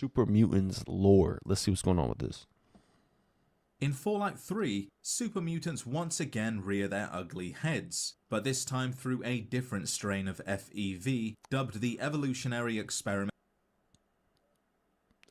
Super Mutants lore. Let's see what's going on with this. In Fallout 3, super mutants once again rear their ugly heads, but this time through a different strain of FEV, dubbed the Evolutionary Experiment.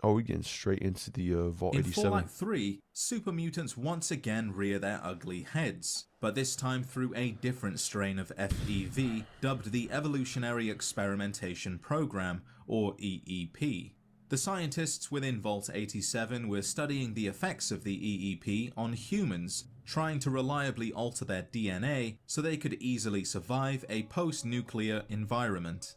Oh, we're getting straight into the Vault In 87. Fallout 3, super mutants once again rear their ugly heads, but this time through a different strain of FEV, dubbed the Evolutionary Experimentation Program, or EEP. The scientists within Vault 87 were studying the effects of the EEP on humans, trying to reliably alter their DNA so they could easily survive a post-nuclear environment.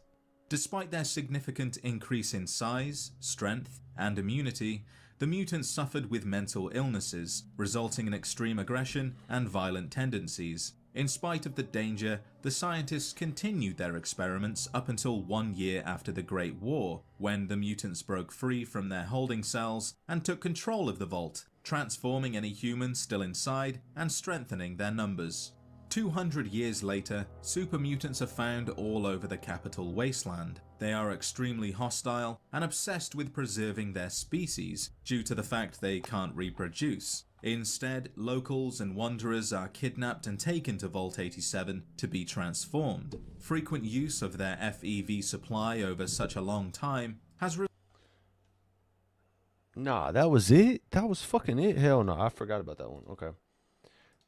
Despite their significant increase in size, strength, and immunity, the mutants suffered with mental illnesses, resulting in extreme aggression and violent tendencies. In spite of the danger, the scientists continued their experiments up until 1 year after the Great War, when the mutants broke free from their holding cells and took control of the vault, transforming any humans still inside and strengthening their numbers. 200 years later, super mutants are found all over the capital wasteland. They are extremely hostile and obsessed with preserving their species due to the fact they can't reproduce. Instead, locals and wanderers are kidnapped and taken to Vault 87 to be transformed. Frequent use of their FEV supply over such a long time has Nah, that was it? That was fucking it? Hell no, I forgot about that one. Okay.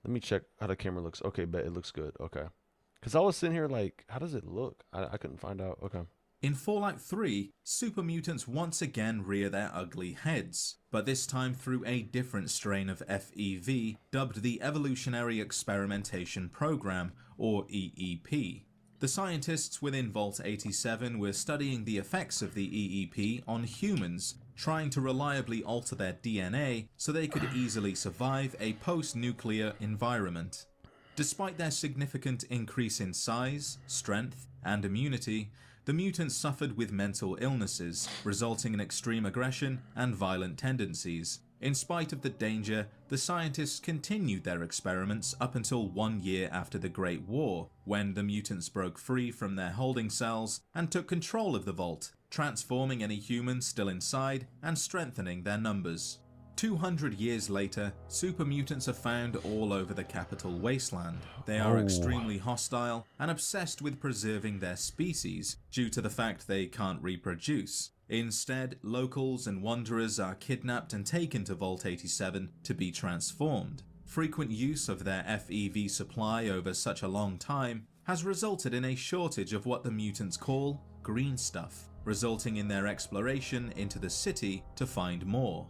Let me check how the camera looks. Okay, bet it looks good. Okay. Because I was sitting here like, how does it look? I couldn't find out. Okay. In Fallout 3, super mutants once again rear their ugly heads, but this time through a different strain of FEV, dubbed the Evolutionary Experimentation Program, or EEP. The scientists within Vault 87 were studying the effects of the EEP on humans, trying to reliably alter their DNA so they could easily survive a post-nuclear environment. Despite their significant increase in size, strength, and immunity, the mutants suffered with mental illnesses, resulting in extreme aggression and violent tendencies. In spite of the danger, the scientists continued their experiments up until 1 year after the Great War, when the mutants broke free from their holding cells and took control of the vault, transforming any humans still inside and strengthening their numbers. 200 years later, super mutants are found all over the capital wasteland. They are extremely hostile and obsessed with preserving their species due to the fact they can't reproduce. Instead, locals and wanderers are kidnapped and taken to Vault 87 to be transformed. Frequent use of their FEV supply over such a long time has resulted in a shortage of what the mutants call green stuff, resulting in their exploration into the city to find more.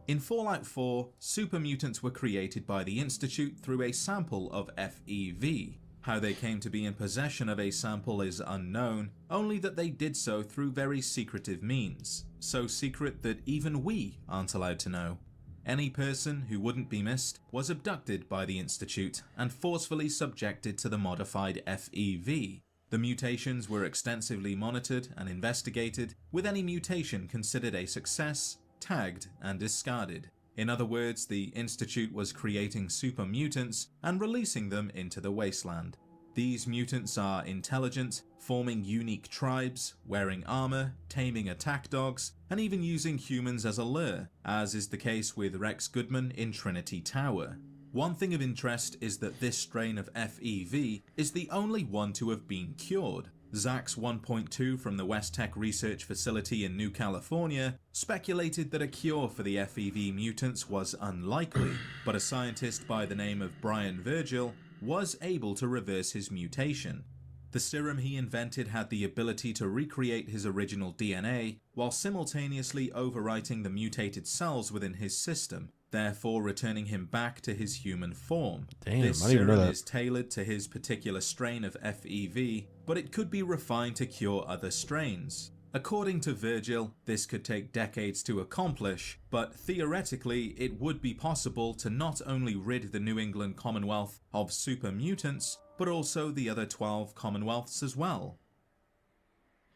In Fallout 4, super mutants were created by the Institute through a sample of FEV. How they came to be in possession of a sample is unknown, only that they did so through very secretive means, so secret that even we aren't allowed to know. Any person who wouldn't be missed was abducted by the Institute and forcefully subjected to the modified FEV. The mutations were extensively monitored and investigated, with any mutation considered a success, tagged, and discarded. In other words, the Institute was creating super mutants and releasing them into the wasteland. These mutants are intelligent, forming unique tribes, wearing armor, taming attack dogs, and even using humans as a lure, as is the case with Rex Goodman in Trinity Tower. One thing of interest is that this strain of FEV is the only one to have been cured. Zax 1.2 from the West Tech Research Facility in New California speculated that a cure for the FEV mutants was unlikely, but a scientist by the name of Brian Virgil was able to reverse his mutation. The serum he invented had the ability to recreate his original DNA while simultaneously overwriting the mutated cells within his system, therefore returning him back to his human form. Damn, this I didn't even know serum that. is tailored to his particular strain of FEV, but it could be refined to cure other strains. According to Virgil, this could take decades to accomplish, but theoretically it would be possible to not only rid the New England Commonwealth of super mutants, but also the other 12 Commonwealths as well.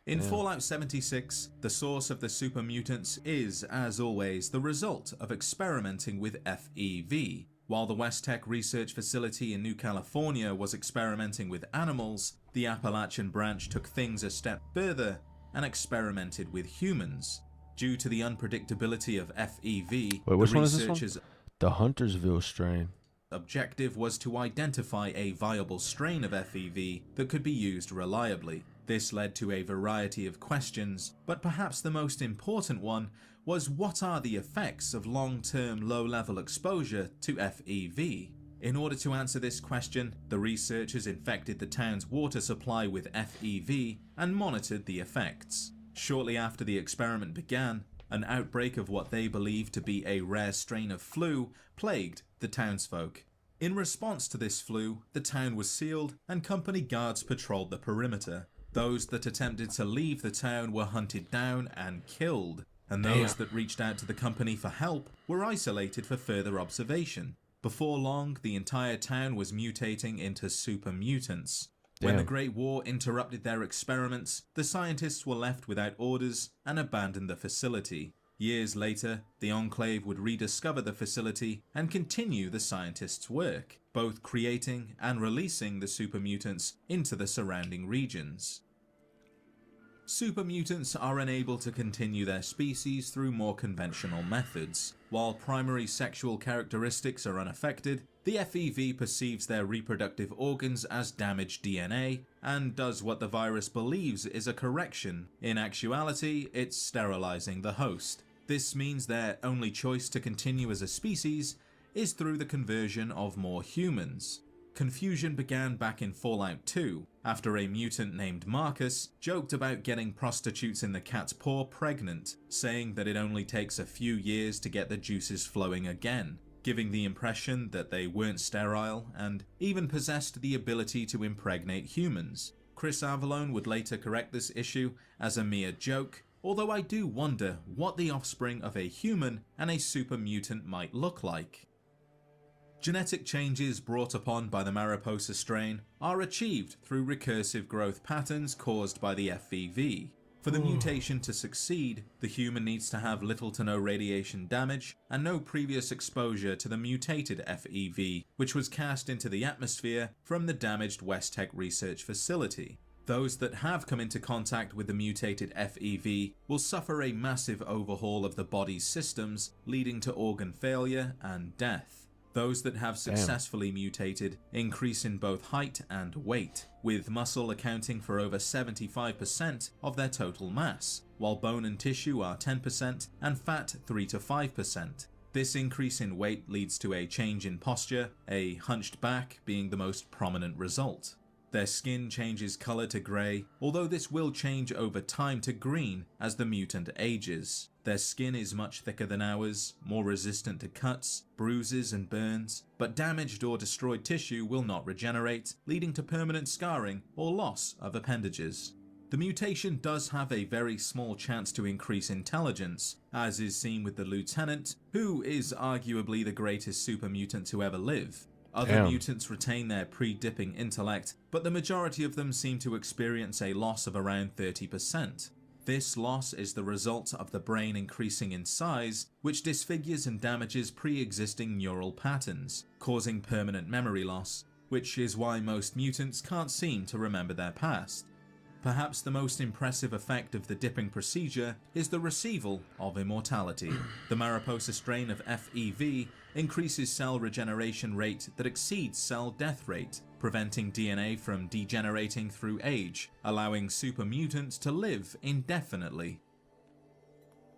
In Fallout 76, the source of the super mutants is, as always, the result of experimenting with FEV. While the West Tech Research Facility in New California was experimenting with animals, the Appalachian branch took things a step further and experimented with humans. Due to the unpredictability of FEV, Wait, which the one is this one? researchers' The Huntersville strain. objective was to identify a viable strain of FEV that could be used reliably. This led to a variety of questions, but perhaps the most important one was, what are the effects of long-term low-level exposure to FEV? In order to answer this question, the researchers infected the town's water supply with FEV and monitored the effects. Shortly after the experiment began, an outbreak of what they believed to be a rare strain of flu plagued the townsfolk. In response to this flu, the town was sealed and company guards patrolled the perimeter. Those that attempted to leave the town were hunted down and killed, and those that reached out to the company for help were isolated for further observation. Before long, the entire town was mutating into super mutants. When the Great War interrupted their experiments, the scientists were left without orders and abandoned the facility. Years later, the Enclave would rediscover the facility and continue the scientists' work, both creating and releasing the super mutants into the surrounding regions. Super mutants are unable to continue their species through more conventional methods. While primary sexual characteristics are unaffected, the FEV perceives their reproductive organs as damaged DNA and does what the virus believes is a correction. In actuality, it's sterilizing the host. This means their only choice to continue as a species is through the conversion of more humans. Confusion began back in Fallout 2, after a mutant named Marcus joked about getting prostitutes in the cat's paw pregnant, saying that it only takes a few years to get the juices flowing again, giving the impression that they weren't sterile and even possessed the ability to impregnate humans. Chris Avallone would later correct this issue as a mere joke, although I do wonder what the offspring of a human and a super mutant might look like. Genetic changes brought upon by the Mariposa strain are achieved through recursive growth patterns caused by the FEV. For the mutation to succeed, the human needs to have little to no radiation damage and no previous exposure to the mutated FEV, which was cast into the atmosphere from the damaged West Tech research facility. Those that have come into contact with the mutated FEV will suffer a massive overhaul of the body's systems, leading to organ failure and death. Those that have successfully mutated increase in both height and weight, with muscle accounting for over 75% of their total mass, while bone and tissue are 10% and fat 3 to 5%. This increase in weight leads to a change in posture, a hunched back being the most prominent result. Their skin changes color to grey, although this will change over time to green as the mutant ages. Their skin is much thicker than ours, more resistant to cuts, bruises and burns, but damaged or destroyed tissue will not regenerate, leading to permanent scarring or loss of appendages. The mutation does have a very small chance to increase intelligence, as is seen with the Lieutenant, who is arguably the greatest super mutant to ever live. Other mutants retain their pre-dipping intellect, but the majority of them seem to experience a loss of around 30%. This loss is the result of the brain increasing in size, which disfigures and damages pre-existing neural patterns, causing permanent memory loss, which is why most mutants can't seem to remember their past. Perhaps the most impressive effect of the dipping procedure is the receival of immortality. The Mariposa strain of FEV increases cell regeneration rate that exceeds cell death rate, preventing DNA from degenerating through age, allowing super mutants to live indefinitely.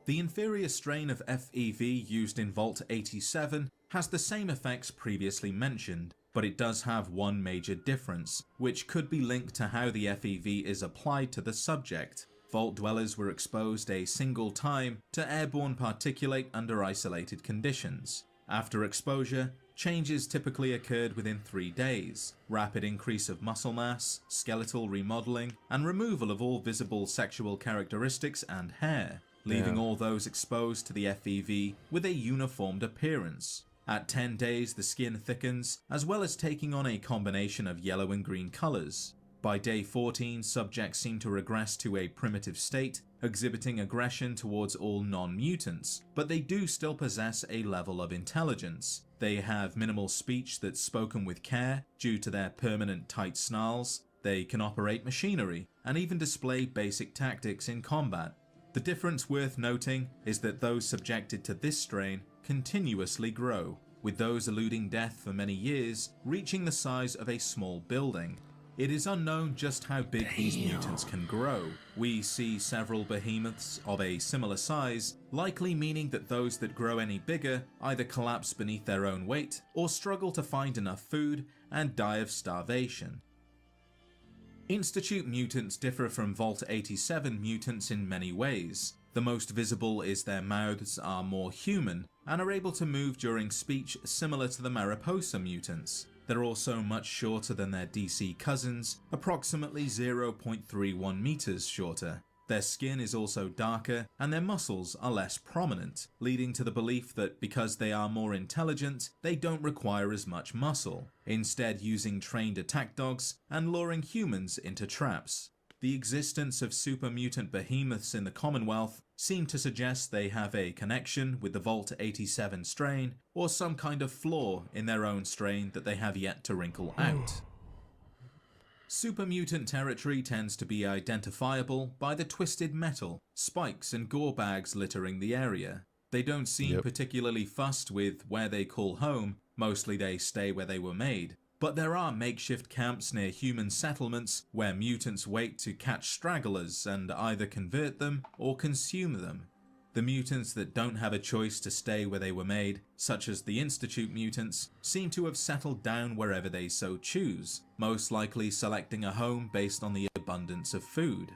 The inferior strain of FEV used in Vault 87 has the same effects previously mentioned, but it does have one major difference, which could be linked to how the FEV is applied to the subject. Vault dwellers were exposed a single time to airborne particulate under isolated conditions. After exposure, changes typically occurred within 3 days. Rapid increase of muscle mass, skeletal remodeling, and removal of all visible sexual characteristics and hair, leaving all those exposed to the FEV with a uniformed appearance. At 10 days, the skin thickens, as well as taking on a combination of yellow and green colors. By day 14, subjects seem to regress to a primitive state, exhibiting aggression towards all non-mutants, but they do still possess a level of intelligence. They have minimal speech that's spoken with care due to their permanent tight snarls. They can operate machinery, and even display basic tactics in combat. The difference worth noting is that those subjected to this strain continuously grow, with those eluding death for many years reaching the size of a small building. It is unknown just how big these mutants can grow. We see several behemoths of a similar size, likely meaning that those that grow any bigger either collapse beneath their own weight or struggle to find enough food and die of starvation. Institute mutants differ from Vault 87 mutants in many ways. The most visible is their mouths are more human and are able to move during speech, similar to the Mariposa mutants. They're also much shorter than their DC cousins, approximately 0.31 meters shorter. Their skin is also darker and their muscles are less prominent, leading to the belief that because they are more intelligent, they don't require as much muscle, instead using trained attack dogs and luring humans into traps. The existence of super mutant behemoths in the Commonwealth seem to suggest they have a connection with the Vault 87 strain, or some kind of flaw in their own strain that they have yet to wrinkle out. Super mutant territory tends to be identifiable by the twisted metal, spikes and gore bags littering the area. They don't seem particularly fussed with where they call home, mostly they stay where they were made. But there are makeshift camps near human settlements where mutants wait to catch stragglers and either convert them or consume them. The mutants that don't have a choice to stay where they were made, such as the Institute mutants, seem to have settled down wherever they so choose, most likely selecting a home based on the abundance of food.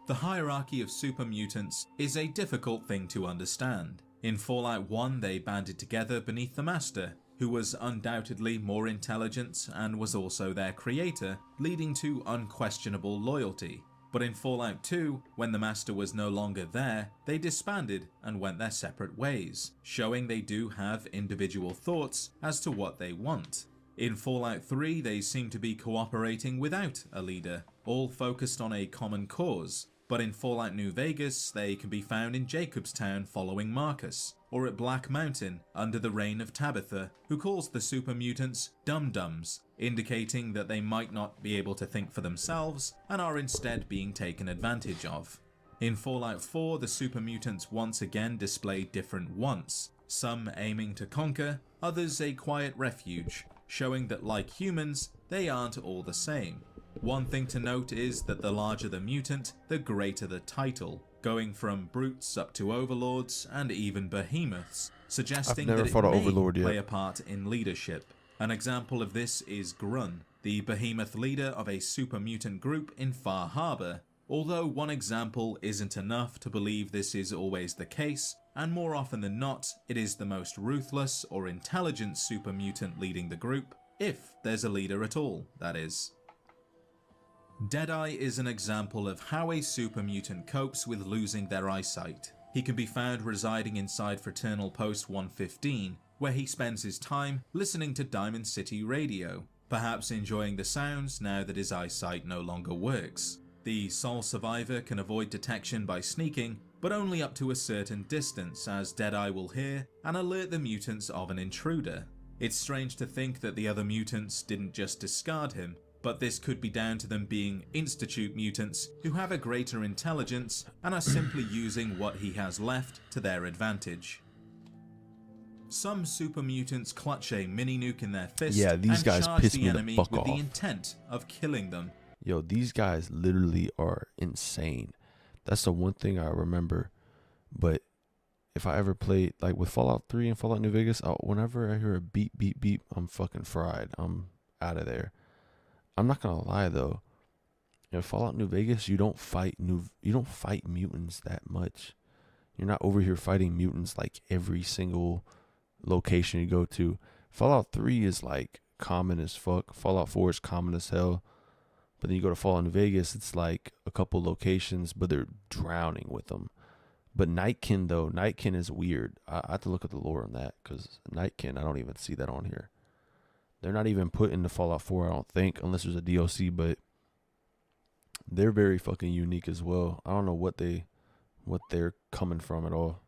The hierarchy of super mutants is a difficult thing to understand. In Fallout 1 they banded together beneath the Master, who was undoubtedly more intelligent and was also their creator, leading to unquestionable loyalty. But in Fallout 2, when the Master was no longer there, they disbanded and went their separate ways, showing they do have individual thoughts as to what they want. In Fallout 3, they seem to be cooperating without a leader, all focused on a common cause. But in Fallout New Vegas, they can be found in Jacobstown following Marcus, or at Black Mountain under the reign of Tabitha, who calls the super mutants dum-dums, indicating that they might not be able to think for themselves and are instead being taken advantage of. In Fallout 4, the super mutants once again display different wants, some aiming to conquer, others a quiet refuge, showing that like humans, they aren't all the same. One thing to note is that the larger the mutant, the greater the title, going from brutes up to overlords and even behemoths, suggesting that it may play a part in leadership. An example of this is Grun, the behemoth leader of a super mutant group in Far Harbor, although one example isn't enough to believe this is always the case, and more often than not, it is the most ruthless or intelligent super mutant leading the group, if there's a leader at all, that is. Deadeye is an example of how a super mutant copes with losing their eyesight. He can be found residing inside Fraternal Post 115, where he spends his time listening to Diamond City radio, perhaps enjoying the sounds now that his eyesight no longer works. The sole survivor can avoid detection by sneaking, but only up to a certain distance, as Deadeye will hear and alert the mutants of an intruder. It's strange to think that the other mutants didn't just discard him, but this could be down to them being Institute mutants who have a greater intelligence and are simply using what he has left to their advantage. Some super mutants clutch a mini-nuke in their fist and charge the enemy with the intent of killing them. Yo, these guys literally are insane. That's the one thing I remember. But if I ever played, like with Fallout 3 and Fallout New Vegas, whenever I hear a beep, beep, beep, I'm fucking fried. I'm out of there. I'm not gonna lie though. In Fallout New Vegas, you don't fight mutants that much. You're not over here fighting mutants like every single location you go to. Fallout 3 is like common as fuck. Fallout 4 is common as hell. But then you go to Fallout New Vegas, it's like a couple locations, but they're drowning with them. But Nightkin though, Nightkin is weird. I have to look at the lore on that, because Nightkin, I don't even see that on here. They're not even put into Fallout 4, I don't think, unless there's a DLC, but they're very fucking unique as well. I don't know what they're coming from at all.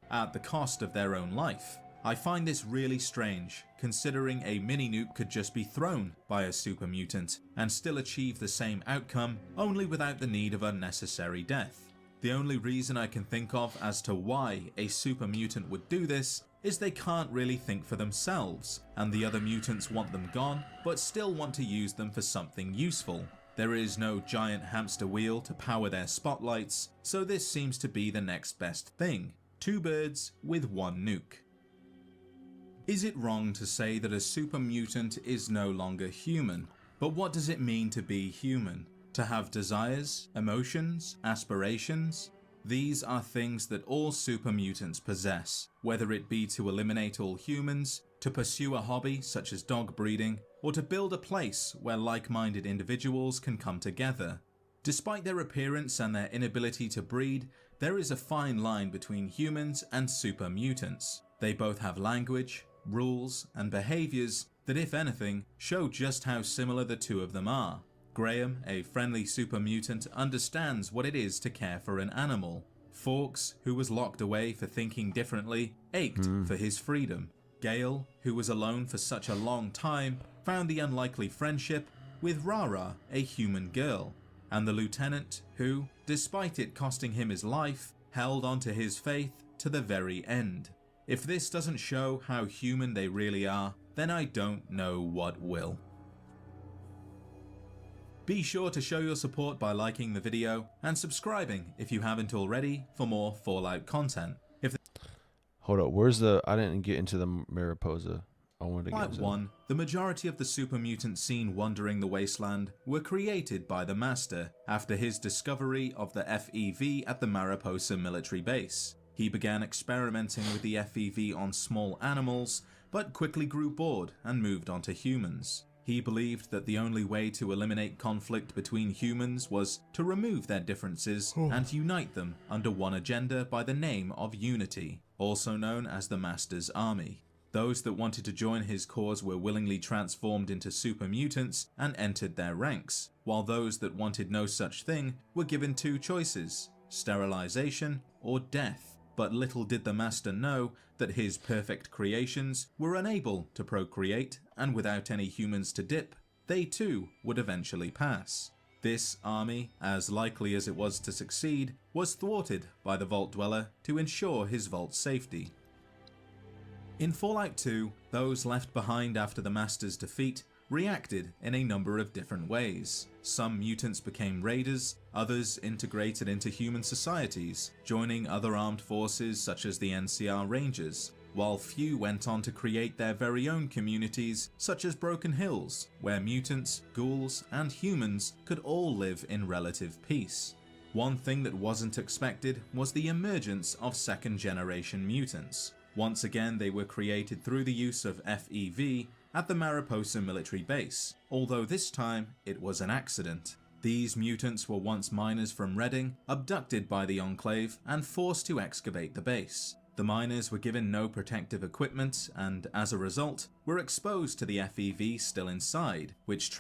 At the cost of their own life. I find this really strange, considering a mini-nuke could just be thrown by a super mutant and still achieve the same outcome, only without the need of unnecessary death. The only reason I can think of as to why a super mutant would do this is they can't really think for themselves, and the other mutants want them gone, but still want to use them for something useful. There is no giant hamster wheel to power their spotlights, so this seems to be the next best thing. Two birds with one nuke. Is it wrong to say that a super mutant is no longer human? But what does it mean to be human? To have desires, emotions, aspirations? These are things that all super mutants possess, whether it be to eliminate all humans, to pursue a hobby such as dog breeding, or to build a place where like-minded individuals can come together. Despite their appearance and their inability to breed, there is a fine line between humans and super mutants. They both have language, rules, and behaviors that, if anything, show just how similar the two of them are. Graham, a friendly super mutant, understands what it is to care for an animal. Fawkes, who was locked away for thinking differently, ached for his freedom. Gale, who was alone for such a long time, found the unlikely friendship with Rara, a human girl. And the lieutenant, who, despite it costing him his life, held on to his faith to the very end. If this doesn't show how human they really are, then I don't know what will. Be sure to show your support by liking the video and subscribing if you haven't already for more Fallout content. Hold up, where's the... I didn't get into the Mariposa. I wanted to get into 1, the majority of the super mutants seen wandering the wasteland were created by the Master after his discovery of the FEV at the Mariposa military base. He began experimenting with the FEV on small animals, but quickly grew bored and moved on to humans. He believed that the only way to eliminate conflict between humans was to remove their differences and unite them under one agenda by the name of Unity, also known as the Master's Army. Those that wanted to join his cause were willingly transformed into super mutants and entered their ranks, while those that wanted no such thing were given two choices: sterilization or death. But little did the Master know that his perfect creations were unable to procreate, and without any humans to dip, they too would eventually pass. This army, as likely as it was to succeed, was thwarted by the Vault Dweller to ensure his vault's safety. In Fallout 2, those left behind after the Master's defeat reacted in a number of different ways. Some mutants became raiders, others integrated into human societies, joining other armed forces such as the NCR Rangers, while few went on to create their very own communities such as Broken Hills, where mutants, ghouls, and humans could all live in relative peace. One thing that wasn't expected was the emergence of second-generation mutants. Once again, they were created through the use of FEV at the Mariposa military base, although this time it was an accident. These mutants were once miners from Reading, abducted by the Enclave and forced to excavate the base. The miners were given no protective equipment and, as a result, were exposed to the FEV still inside, which